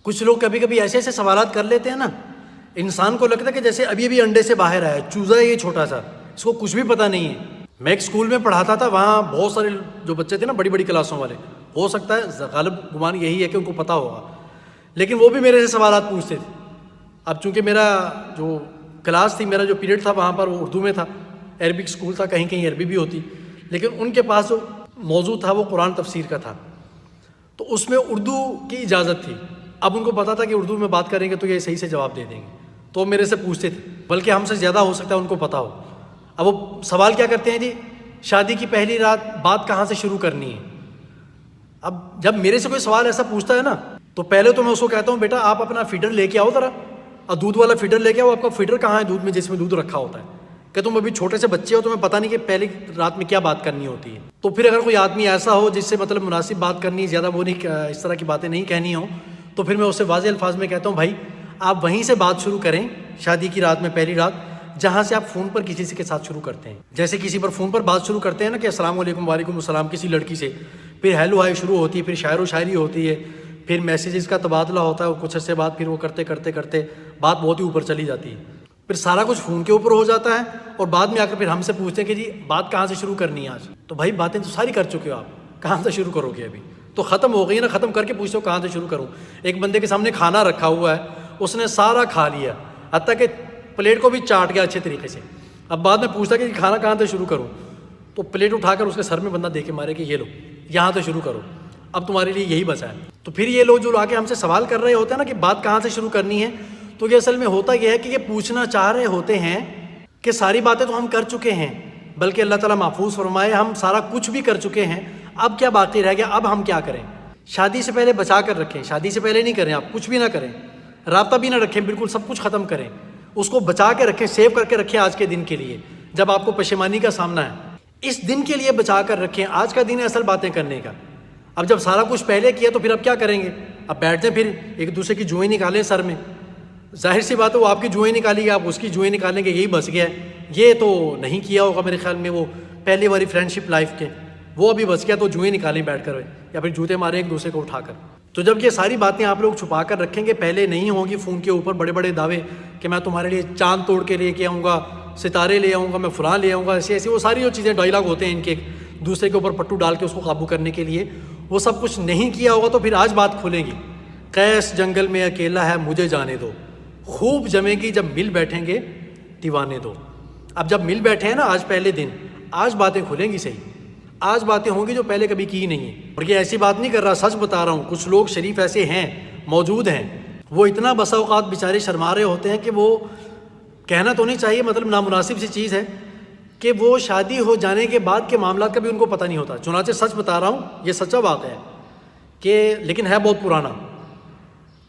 کچھ لوگ کبھی کبھی ایسے ایسے سوالات کر لیتے ہیں نا، انسان کو لگتا ہے کہ جیسے ابھی ابھی انڈے سے باہر آیا، چوزا ہے یہ چھوٹا سا، اس کو کچھ بھی پتہ نہیں ہے۔ میں ایک اسکول میں پڑھاتا تھا، وہاں بہت سارے جو بچے تھے نا بڑی بڑی کلاسوں والے، ہو سکتا ہے غالب گمان یہی ہے کہ ان کو پتہ ہوگا، لیکن وہ بھی میرے سے سوالات پوچھتے تھے۔ اب چونکہ میرا جو کلاس تھی، میرا جو پیریڈ تھا وہاں پر وہ اردو میں تھا، عربک اسکول تھا، کہیں کہیں عربی بھی ہوتی، لیکن ان کے پاس جو موضوع تھا وہ قرآن تفسیر کا تھا، تو اس میں اردو کی اجازت تھی۔ اب ان کو پتا تھا کہ اردو میں بات کریں گے تو یہ صحیح سے جواب دے دیں گے، تو میرے سے پوچھتے تھے، بلکہ ہم سے زیادہ ہو سکتا ہے ان کو پتہ ہو۔ اب وہ سوال کیا کرتے ہیں جی، شادی کی پہلی رات بات کہاں سے شروع کرنی ہے؟ اب جب میرے سے کوئی سوال ایسا پوچھتا ہے نا، تو پہلے تو میں اس کو کہتا ہوں بیٹا آپ اپنا فیڈر لے کے آؤ ذرا، اور دودھ والا فیڈر لے کے آؤ۔ آپ کا فیڈر کہاں ہے دودھ میں، جس میں دودھ رکھا ہوتا ہے؟ کہ تم ابھی چھوٹے سے بچے ہو، تمہیں پتہ نہیں کہ پہلی رات میں کیا بات کرنی ہوتی ہے۔ تو پھر اگر کوئی آدمی ایسا ہو جس سے مطلب مناسب بات کرنی، زیادہ وہ نہیں، اس طرح کی باتیں نہیں کہنی ہوں، تو پھر میں اسے واضح الفاظ میں کہتا ہوں بھائی آپ وہیں سے بات شروع کریں، شادی کی رات میں پہلی رات، جہاں سے آپ فون پر کسی کے ساتھ شروع کرتے ہیں۔ جیسے کسی پر فون پر بات شروع کرتے ہیں نا کہ السلام علیکم، وعلیکم السلام، کسی لڑکی سے، پھر ہیلو ہائی شروع ہوتی ہے، پھر شاعر و شاعری ہوتی ہے، پھر میسیجز کا تبادلہ ہوتا ہے، اور کچھ عرصے بعد پھر وہ کرتے کرتے کرتے بات بہت ہی اوپر چلی جاتی ہے، پھر سارا کچھ فون کے اوپر ہو جاتا ہے، اور بعد میں آ کر پھر ہم سے پوچھتے ہیں کہ جی بات کہاں سے شروع کرنی ہے آج؟ تو بھائی باتیں تو ساری کر چکے ہو آپ، کہاں سے شروع کرو گے؟ ابھی تو ختم ہو گئی نا، ختم کر کے پوچھتے ہو کہاں سے شروع کروں۔ ایک بندے کے سامنے کھانا رکھا ہوا ہے، اس نے سارا کھا لیا، حتیٰ کہ پلیٹ کو بھی چاٹ گیا اچھے طریقے سے، اب بعد میں پوچھتا کہ کھانا کہاں سے شروع کروں، تو پلیٹ اٹھا کر اس کے سر میں بندہ دے کے مارے کہ یہ لو یہاں سے شروع کرو، اب تمہارے لیے یہی بچا ہے۔ تو پھر یہ لوگ جو آ کے ہم سے سوال کر رہے ہوتے ہیں نا کہ بات کہاں سے شروع کرنی ہے، تو یہ اصل میں ہوتا یہ ہے کہ یہ پوچھنا چاہ رہے ہوتے ہیں کہ ساری باتیں تو ہم کر چکے ہیں، بلکہ اللہ تعالیٰ محفوظ فرمائے ہم سارا کچھ بھی کر چکے ہیں، اب کیا باقی رہ گیا، اب ہم کیا کریں؟ شادی سے پہلے بچا کر رکھیں، شادی سے پہلے نہیں کریں، آپ کچھ بھی نہ کریں، رابطہ بھی نہ رکھیں، بالکل سب کچھ ختم کریں، اس کو بچا کے رکھیں، سیو کر کے رکھیں آج کے دن کے لیے، جب آپ کو پشیمانی کا سامنا ہے، اس دن کے لیے بچا کر رکھیں، آج کا دن ہے اصل باتیں کرنے کا۔ اب جب سارا کچھ پہلے کیا تو پھر اب کیا کریں گے؟ اب بیٹھتے ہیں پھر ایک دوسرے کی جوئیں نکالیں سر میں، ظاہر سی بات ہے وہ آپ کی جوئیں نکالی گی، آپ اس کی جوئیں نکالیں گے، یہی بس گیا ہے۔ یہ تو نہیں کیا ہوگا میرے خیال میں، وہ پہلی والی فرینڈ شپ لائف کے، وہ ابھی بس گیا تو جوئیں نکالیں بیٹھ کر، یا پھر جوتے ماریں ایک دوسرے کو اٹھا کر۔ تو جب یہ ساری باتیں آپ لوگ چھپا کر رکھیں گے، پہلے نہیں ہوں گی فون کے اوپر بڑے بڑے دعوے کہ میں تمہارے لیے چاند توڑ کے لے کے آؤں گا، ستارے لے آؤں گا، میں فلاں لے آؤں گا، ایسے ایسے وہ ساری جو چیزیں ڈائلاگ ہوتے ہیں ان کے دوسرے کے اوپر پٹو ڈال کے اس کو قابو کرنے کے لیے، وہ سب کچھ نہیں کیا ہوگا، تو پھر آج بات کھلے گی۔ قیس جنگل میں اکیلا ہے مجھے جانے دو، خوب جمے گی جب مل بیٹھیں گے دیوانے دو۔ اب جب مل بیٹھے ہیں نا آج پہلے دن، آج باتیں کھلیں گی صحیح، آج باتیں ہوں گی جو پہلے کبھی کی نہیں ہیں۔ اور یہ ایسی بات نہیں کر رہا، سچ بتا رہا ہوں، کچھ لوگ شریف ایسے ہیں، موجود ہیں، وہ اتنا بسا اوقات بیچارے شرما رہے ہوتے ہیں کہ وہ کہنا تو نہیں چاہیے، مطلب نامناسب سی چیز ہے کہ وہ شادی ہو جانے کے بعد کے معاملات کا بھی ان کو پتہ نہیں ہوتا۔ چنانچہ سچ بتا رہا ہوں، یہ سچا بات ہے کہ لیکن ہے بہت پرانا،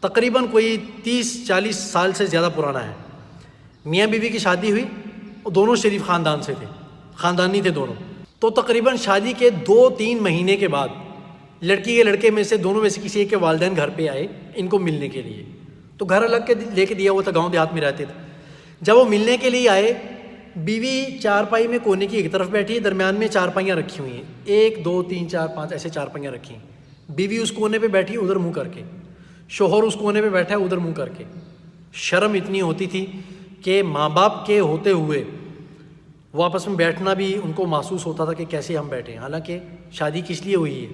تقریباً کوئی 30-40 سال سے زیادہ پرانا ہے۔ میاں بیوی کی شادی ہوئی، وہ دونوں شریف خاندان سے تھے، خاندانی تھے دونوں، تو تقریباً شادی کے 2-3 مہینے کے بعد لڑکی کے لڑکے میں سے دونوں میں سے کسی ایک کے والدین گھر پہ آئے ان کو ملنے کے لیے، تو گھر الگ کے لے کے دیا ہوا تھا، گاؤں دیہات میں رہتے تھے۔ جب وہ ملنے کے لیے آئے، بیوی چارپائی میں کونے کی ایک طرف بیٹھی ہے، درمیان میں چارپائیاں رکھی ہوئی ہیں، 1 2 3 4 5 ایسے چارپائیاں رکھی ہیں، بیوی اس کونے پہ بیٹھی ادھر منہ کر کے، شوہر اس کونے پہ بیٹھا ہے ادھر منہ کر کے۔ شرم اتنی ہوتی تھی کہ ماں باپ کے ہوتے ہوئے وہ آپس میں بیٹھنا بھی ان کو محسوس ہوتا تھا کہ کیسے ہم بیٹھیں، حالانکہ شادی کس لیے ہوئی ہے؟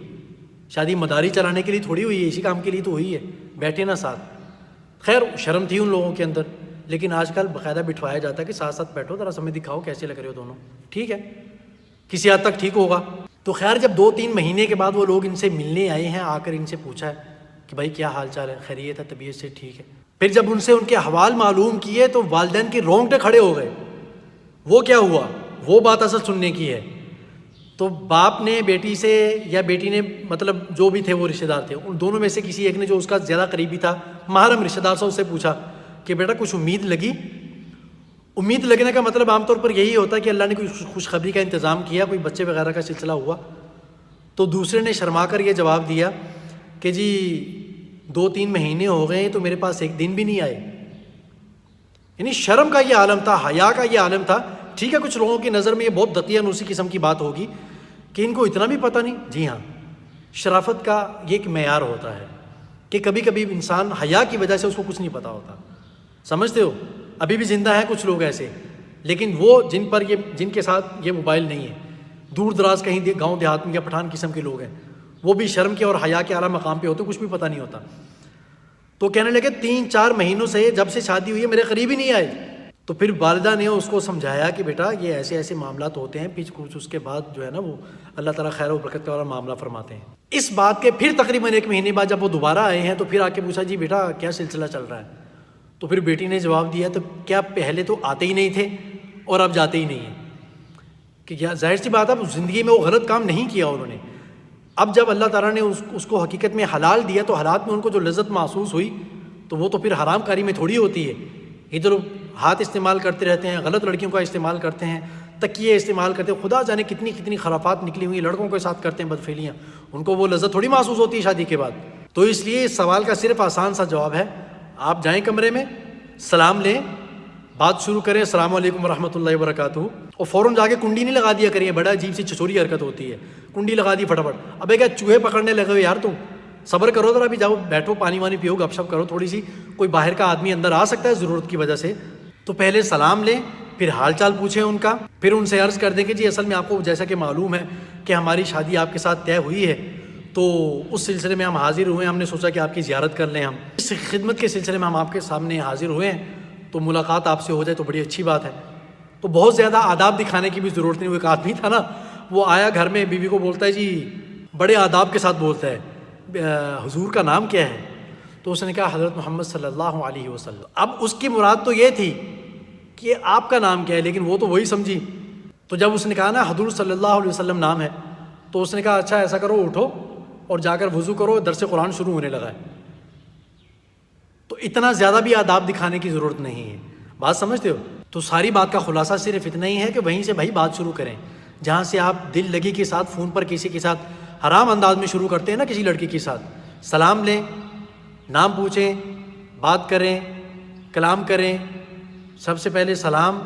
شادی مداری چلانے کے لیے تھوڑی ہوئی ہے، اسی کام کے لیے تو ہوئی ہے، بیٹھے نا ساتھ۔ خیر شرم تھی ان لوگوں کے اندر، لیکن آج کل باقاعدہ بٹھوایا جاتا ہے کہ ساتھ ساتھ بیٹھو، ذرا سمجھ دکھاؤ کیسے لگ رہے ہو دونوں، ٹھیک ہے، کسی حد تک ٹھیک ہوگا۔ تو خیر جب 2-3 مہینے کے بعد وہ لوگ ان سے ملنے آئے ہیں، آ کر ان سے پوچھا ہے کہ بھائی کیا حال چال ہے، خیریت ہے، طبیعت سے ٹھیک ہے؟ پھر جب ان سے ان کے حوال معلوم کیے تو والدین کے رونگٹے کھڑے ہو گئے، وہ کیا ہوا، وہ بات اصل سننے کی ہے۔ تو باپ نے بیٹی سے یا بیٹی نے، مطلب جو بھی تھے وہ رشتہ دار تھے، ان دونوں میں سے کسی ایک نے جو اس کا زیادہ قریبی تھا، محرم رشتہ دار سے، اس سے پوچھا کہ بیٹا کچھ امید لگی؟ امید لگنے کا مطلب عام طور پر یہی ہوتا ہے کہ اللہ نے کوئی خوشخبری کا انتظام کیا، کوئی بچے وغیرہ کا سلسلہ ہوا۔ تو دوسرے نے شرما کر یہ جواب دیا کہ جی 2-3 مہینے ہو گئے تو میرے پاس ایک دن بھی نہیں آئے۔ یعنی شرم کا یہ عالم تھا، حیا کا یہ عالم تھا۔ ٹھیک ہے، کچھ لوگوں کی نظر میں یہ بہت دقیانوسی قسم کی بات ہوگی کہ ان کو اتنا بھی پتہ نہیں۔ جی ہاں، شرافت کا یہ ایک معیار ہوتا ہے کہ کبھی کبھی انسان حیا کی وجہ سے اس کو کچھ نہیں پتا ہوتا. سمجھتے ہو؟ ابھی بھی زندہ ہیں کچھ لوگ ایسے، لیکن وہ جن کے ساتھ یہ موبائل نہیں ہے، دور دراز کہیں گاؤں دیہات میں یا پٹھان قسم کے لوگ ہیں، وہ بھی شرم کے اور حیا کے اعلیٰ مقام پہ ہوتے، کچھ بھی پتہ نہیں ہوتا. تو کہنے لگے 3-4 مہینوں سے جب سے شادی ہوئی ہے میرے قریب ہی نہیں آئے. تو پھر والدہ نے اس کو سمجھایا کہ بیٹا یہ ایسے ایسے معاملات ہوتے ہیں، پھر کچھ اس کے بعد جو ہے نا وہ اللہ تعالیٰ خیر و برکت والا معاملہ فرماتے ہیں. اس بات کے پھر تقریباً 1 مہینے بعد جب وہ دوبارہ آئے ہیں تو پھر آ کے پوچھا جی بیٹا کیا سلسلہ چل رہا ہے؟ تو پھر بیٹی نے جواب دیا تو کیا پہلے تو آتے ہی نہیں تھے اور اب جاتے ہی نہیں ہیں؟ کہ کیا ظاہر سی بات ہے زندگی میں وہ غلط کام نہیں کیا انہوں نے. اب جب اللہ تعالیٰ نے اس کو حقیقت میں حلال دیا تو حالات میں ان کو جو لذت محسوس ہوئی تو وہ تو پھر حرام کاری میں تھوڑی ہوتی ہے. ادھر ہاتھ استعمال کرتے رہتے ہیں، غلط لڑکیوں کا استعمال کرتے ہیں، تکیے استعمال کرتے ہیں، خدا جانے کتنی کتنی خرافات نکلی ہوئی لڑکوں کے ساتھ کرتے ہیں بدفعلیاں، ان کو وہ لذت تھوڑی محسوس ہوتی ہے شادی کے بعد. تو اس لیے اس سوال کا صرف آسان سا جواب ہے، آپ جائیں کمرے میں، سلام لیں، بات شروع کریں السلام علیکم ورحمۃ اللہ وبرکاتہ، اور فوراً جا کے کنڈی نہیں لگا دیا کریے، بڑا عجیب سی چھچوری حرکت ہوتی ہے، کنڈی لگا دی فٹافٹ. ابے کیا چوہے پکڑنے لگے ہو یار تم، صبر کرو ذرا، ابھی جاؤ بیٹھو پانی وانی پیو، گپ شپ کرو تھوڑی سی، کوئی باہر کا آدمی اندر آ سکتا ہے ضرورت کی وجہ سے. تو پہلے سلام لیں، پھر حال چال پوچھیں ان کا، پھر ان سے عرض کر دیں کہ جی اصل میں آپ کو جیسا کہ معلوم ہے کہ ہماری شادی آپ کے ساتھ طے ہوئی ہے، تو اس سلسلے میں ہم حاضر ہوئے ہیں، ہم نے سوچا کہ آپ کی زیارت کر لیں، ہم اس خدمت کے سلسلے میں ہم آپ کے سامنے حاضر ہوئے ہیں، تو ملاقات آپ سے ہو جائے تو بڑی اچھی بات ہے. تو بہت زیادہ آداب دکھانے کی بھی ضرورت نہیں. وہ ایک آدمی تھا نا، وہ آیا گھر میں، بیوی کو بولتا ہے جی بڑے آداب کے ساتھ بولتا ہے حضور کا نام کیا ہے؟ تو اس نے کہا حضرت محمد صلی اللہ علیہ وسلم. اب اس کی مراد تو یہ تھی کہ آپ کا نام کیا ہے، لیکن وہ تو وہی سمجھی. تو جب اس نے کہا نا حضور صلی اللہ علیہ وسلم نام ہے، تو اس نے کہا اچھا ایسا کرو اٹھو اور جا کر وضو کرو، درس قرآن شروع ہونے لگا ہے. تو اتنا زیادہ بھی آداب دکھانے کی ضرورت نہیں ہے. بات سمجھتے ہو؟ تو ساری بات کا خلاصہ صرف اتنا ہی ہے کہ وہیں سے بھائی بات شروع کریں، جہاں سے آپ دل لگی کے ساتھ فون پر کسی کے ساتھ حرام انداز میں شروع کرتے ہیں نا کسی لڑکی کے ساتھ. سلام لیں، نام پوچھیں، بات کریں، کلام کریں. سب سے پہلے سلام